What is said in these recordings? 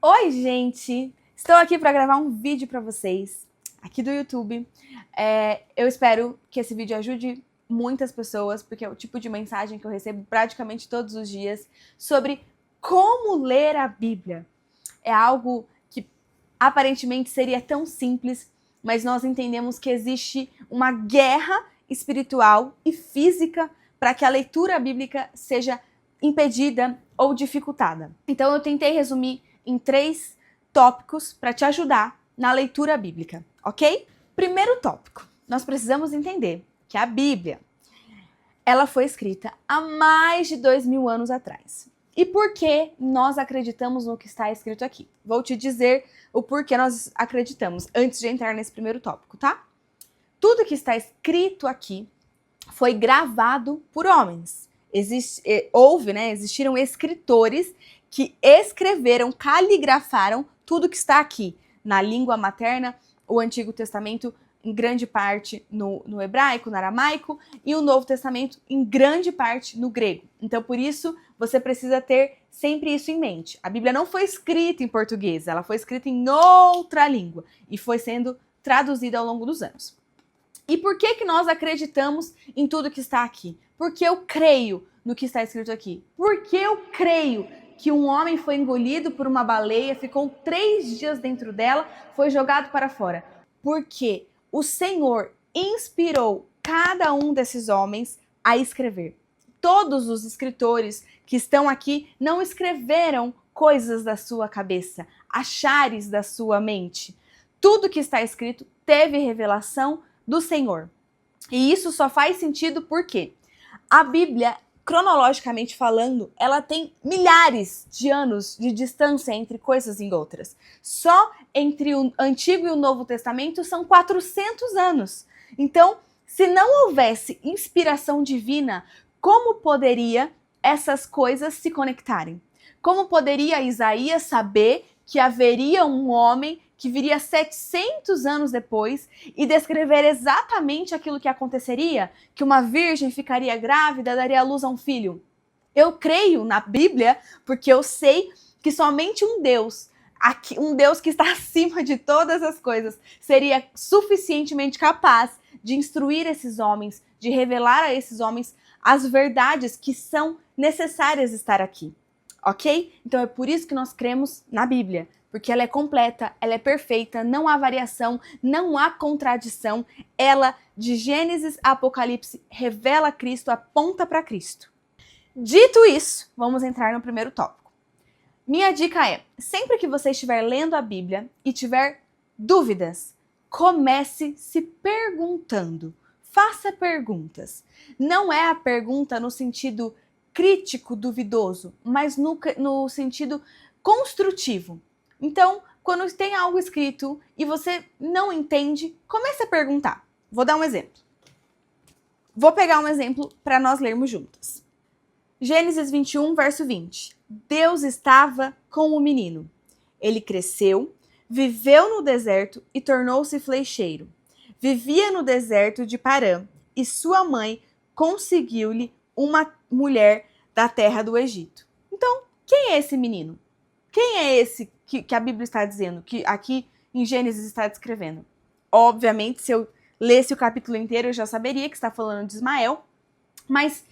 Oi, gente! Estou aqui para gravar um vídeo para vocês, aqui do YouTube. Eu espero que esse vídeo ajude muitas pessoas, porque é o tipo de mensagem que eu recebo praticamente todos os dias, sobre como ler a Bíblia. É algo que aparentemente seria tão simples, mas nós entendemos que existe uma guerra espiritual e física para que a leitura bíblica seja impedida ou dificultada. Então eu tentei resumir em 3 tópicos para te ajudar na leitura bíblica, ok? Primeiro tópico, nós precisamos entender que a Bíblia, ela foi escrita há mais de 2000 anos atrás. E por que nós acreditamos no que está escrito aqui? Vou te dizer o porquê nós acreditamos, antes de entrar nesse primeiro tópico, tá? Tudo que está escrito aqui foi gravado por homens. Existiram escritores que escreveram, caligrafaram tudo que está aqui na língua materna, o Antigo Testamento em grande parte no hebraico, no aramaico, e o Novo Testamento em grande parte no grego. Então, por isso, você precisa ter sempre isso em mente. A Bíblia não foi escrita em português, ela foi escrita em outra língua e foi sendo traduzida ao longo dos anos. E por que nós acreditamos em tudo que está aqui? Porque eu creio no que está escrito aqui. Porque eu creio que um homem foi engolido por uma baleia, ficou 3 dias dentro dela, foi jogado para fora. Porque o Senhor inspirou cada um desses homens a escrever. Todos os escritores que estão aqui não escreveram coisas da sua cabeça, achares da sua mente. Tudo que está escrito teve revelação do Senhor. E isso só faz sentido porque a Bíblia, cronologicamente falando, ela tem milhares de anos de distância entre coisas e outras. Só entre o Antigo e o Novo Testamento são 400 anos. Então, se não houvesse inspiração divina, como poderia essas coisas se conectarem? Como poderia Isaías saber que haveria um homem que viria 700 anos depois e descrever exatamente aquilo que aconteceria, que uma virgem ficaria grávida, daria à luz a um filho? Eu creio na Bíblia porque eu sei que somente um Deus que está acima de todas as coisas, seria suficientemente capaz de instruir esses homens, de revelar a esses homens as verdades que são necessárias estar aqui, ok? Então é por isso que nós cremos na Bíblia, porque ela é completa, ela é perfeita, não há variação, não há contradição. Ela, de Gênesis a Apocalipse, revela Cristo, aponta para Cristo. Dito isso, vamos entrar no primeiro tópico. Minha dica é, sempre que você estiver lendo a Bíblia e tiver dúvidas, comece se perguntando. Faça perguntas. Não é a pergunta no sentido crítico, duvidoso, mas no sentido construtivo. Então, quando tem algo escrito e você não entende, comece a perguntar. Vou dar um exemplo. Vou pegar um exemplo para nós lermos juntas. Gênesis 21, verso 20. Deus estava com o menino. Ele cresceu, viveu no deserto e tornou-se flecheiro. Vivia no deserto de Parã e sua mãe conseguiu-lhe uma mulher da terra do Egito. Então, quem é esse menino? Quem é esse que a Bíblia está dizendo, que aqui em Gênesis está descrevendo? Obviamente, se eu lesse o capítulo inteiro, eu já saberia que está falando de Ismael, mas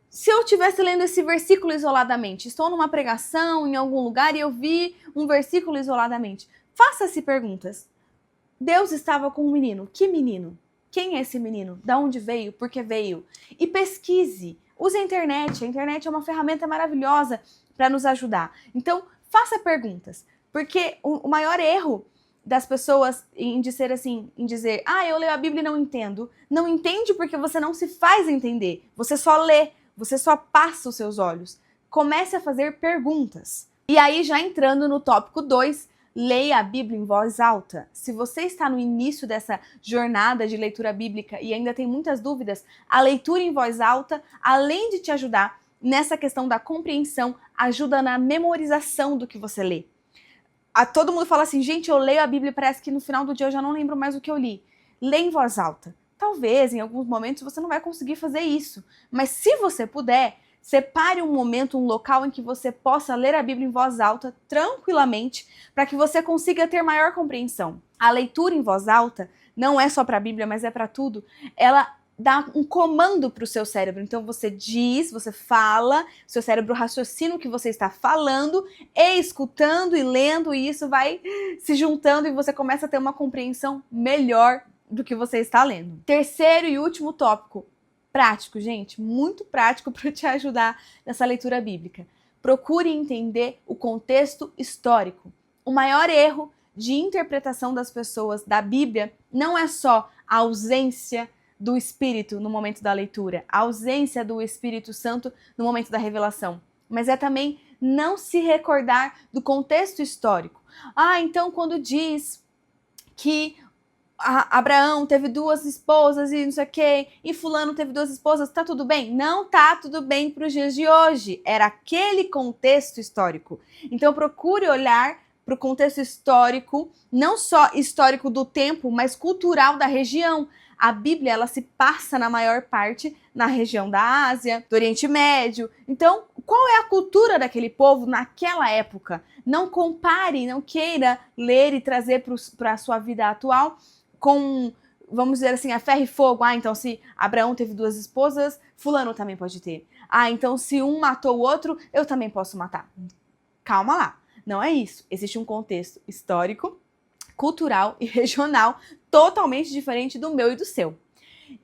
se eu estivesse lendo esse versículo isoladamente, estou numa pregação em algum lugar e eu vi um versículo isoladamente, faça-se perguntas. Deus estava com um menino. Que menino? Quem é esse menino? Da onde veio? Por que veio? E pesquise. Use a internet. A internet é uma ferramenta maravilhosa para nos ajudar. Então, faça perguntas. Porque o maior erro das pessoas em dizer assim, em dizer, eu leio a Bíblia e não entendo. Não entende porque você não se faz entender. Você só lê, você só passa os seus olhos. Comece a fazer perguntas. E aí, já entrando no tópico 2, leia a Bíblia em voz alta. Se você está no início dessa jornada de leitura bíblica e ainda tem muitas dúvidas, a leitura em voz alta, além de te ajudar nessa questão da compreensão, ajuda na memorização do que você lê. Todo mundo fala assim, gente, eu leio a Bíblia e parece que no final do dia eu já não lembro mais o que eu li. Lê em voz alta. Talvez, em alguns momentos, você não vai conseguir fazer isso. Mas se você puder, Separe um momento, um local em que você possa ler a Bíblia em voz alta, tranquilamente, para que você consiga ter maior compreensão. A leitura em voz alta não é só para a Bíblia, mas é para tudo. Ela dá um comando para o seu cérebro. Então você diz, você fala, seu cérebro raciocina o que você está falando, e escutando e lendo, e isso vai se juntando e você começa a ter uma compreensão melhor do que você está lendo. Terceiro e último tópico, prático, gente, muito prático para te ajudar nessa leitura bíblica. Procure entender o contexto histórico. O maior erro de interpretação das pessoas da Bíblia não é só a ausência do Espírito no momento da leitura, a ausência do Espírito Santo no momento da revelação, mas é também não se recordar do contexto histórico. Então quando diz que Abraão teve 2 esposas e não sei o que, e fulano teve 2 esposas, tá tudo bem? Não tá tudo bem para os dias de hoje. Era aquele contexto histórico. Então procure olhar para o contexto histórico, não só histórico do tempo, mas cultural da região. A Bíblia, ela se passa na maior parte na região da Ásia, do Oriente Médio. Então, qual é a cultura daquele povo naquela época? Não compare, não queira ler e trazer para a sua vida atual com, vamos dizer assim, a ferro e fogo. Então se Abraão teve 2 esposas, fulano também pode ter. Então se um matou o outro, eu também posso matar. Calma lá, não é isso. Existe um contexto histórico, cultural e regional totalmente diferente do meu e do seu.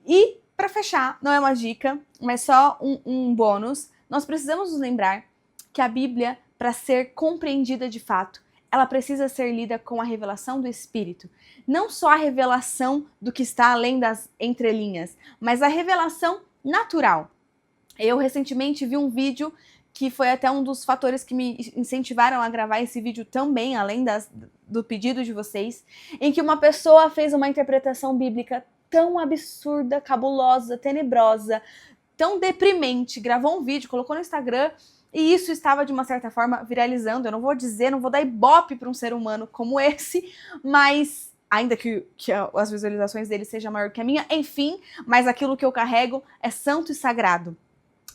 E, para fechar, não é uma dica, mas só um bônus, nós precisamos nos lembrar que a Bíblia, para ser compreendida de fato, ela precisa ser lida com a revelação do Espírito. Não só a revelação do que está além das entrelinhas, mas a revelação natural. Eu recentemente vi um vídeo que foi até um dos fatores que me incentivaram a gravar esse vídeo também, além do pedido de vocês, em que uma pessoa fez uma interpretação bíblica tão absurda, cabulosa, tenebrosa, tão deprimente, gravou um vídeo, colocou no Instagram, e isso estava de uma certa forma viralizando. Eu não vou dizer, não vou dar ibope para um ser humano como esse, mas ainda que as visualizações dele sejam maior que a minha, enfim, mas aquilo que eu carrego é santo e sagrado.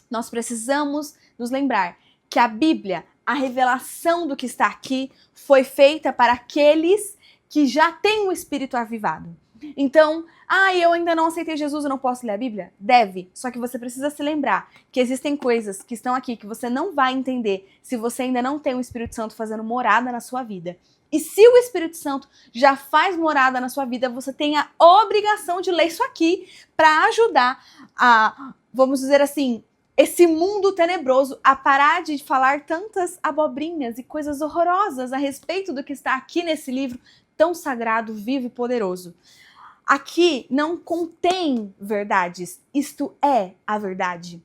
Nós precisamos nos lembrar que a Bíblia, a revelação do que está aqui, foi feita para aqueles que já têm o Espírito avivado. Então, eu ainda não aceitei Jesus, eu não posso ler a Bíblia? Deve, só que você precisa se lembrar que existem coisas que estão aqui que você não vai entender se você ainda não tem o Espírito Santo fazendo morada na sua vida. E se o Espírito Santo já faz morada na sua vida, você tem a obrigação de ler isso aqui para ajudar a, vamos dizer assim, esse mundo tenebroso a parar de falar tantas abobrinhas e coisas horrorosas a respeito do que está aqui nesse livro tão sagrado, vivo e poderoso. Aqui não contém verdades, isto é a verdade.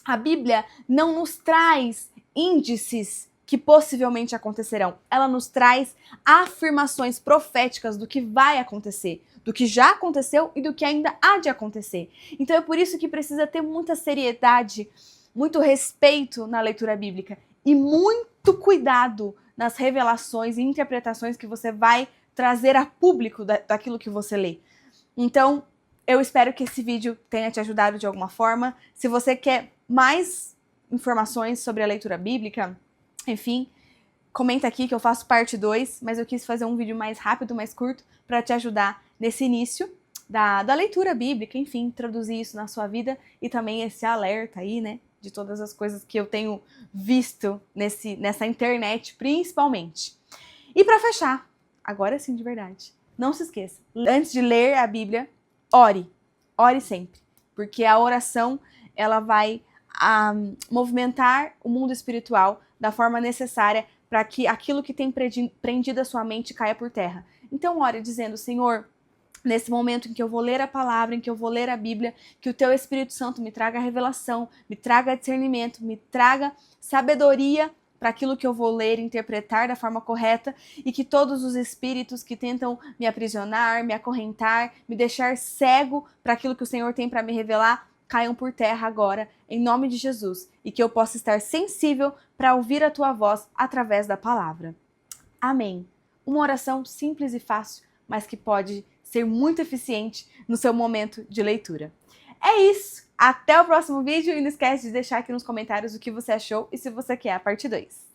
A Bíblia não nos traz índices que possivelmente acontecerão. Ela nos traz afirmações proféticas do que vai acontecer, do que já aconteceu e do que ainda há de acontecer. Então é por isso que precisa ter muita seriedade, muito respeito na leitura bíblica e muito cuidado nas revelações e interpretações que você vai trazer a público daquilo que você lê. Então, eu espero que esse vídeo tenha te ajudado de alguma forma. Se você quer mais informações sobre a leitura bíblica, enfim, comenta aqui que eu faço parte 2, mas eu quis fazer um vídeo mais rápido, mais curto, para te ajudar nesse início da leitura bíblica, enfim, traduzir isso na sua vida e também esse alerta aí, né, de todas as coisas que eu tenho visto nessa internet, principalmente. E para fechar, agora sim, de verdade, não se esqueça, antes de ler a Bíblia, ore sempre, porque a oração, ela vai movimentar o mundo espiritual da forma necessária para que aquilo que tem prendido a sua mente caia por terra. Então ore dizendo: Senhor, nesse momento em que eu vou ler a palavra, em que eu vou ler a Bíblia, que o Teu Espírito Santo me traga revelação, me traga discernimento, me traga sabedoria para aquilo que eu vou ler e interpretar da forma correta, e que todos os espíritos que tentam me aprisionar, me acorrentar, me deixar cego para aquilo que o Senhor tem para me revelar, caiam por terra agora, em nome de Jesus, e que eu possa estar sensível para ouvir a Tua voz através da palavra. Amém. Uma oração simples e fácil, mas que pode ser muito eficiente no seu momento de leitura. É isso. Até o próximo vídeo e não esquece de deixar aqui nos comentários o que você achou e se você quer a parte 2.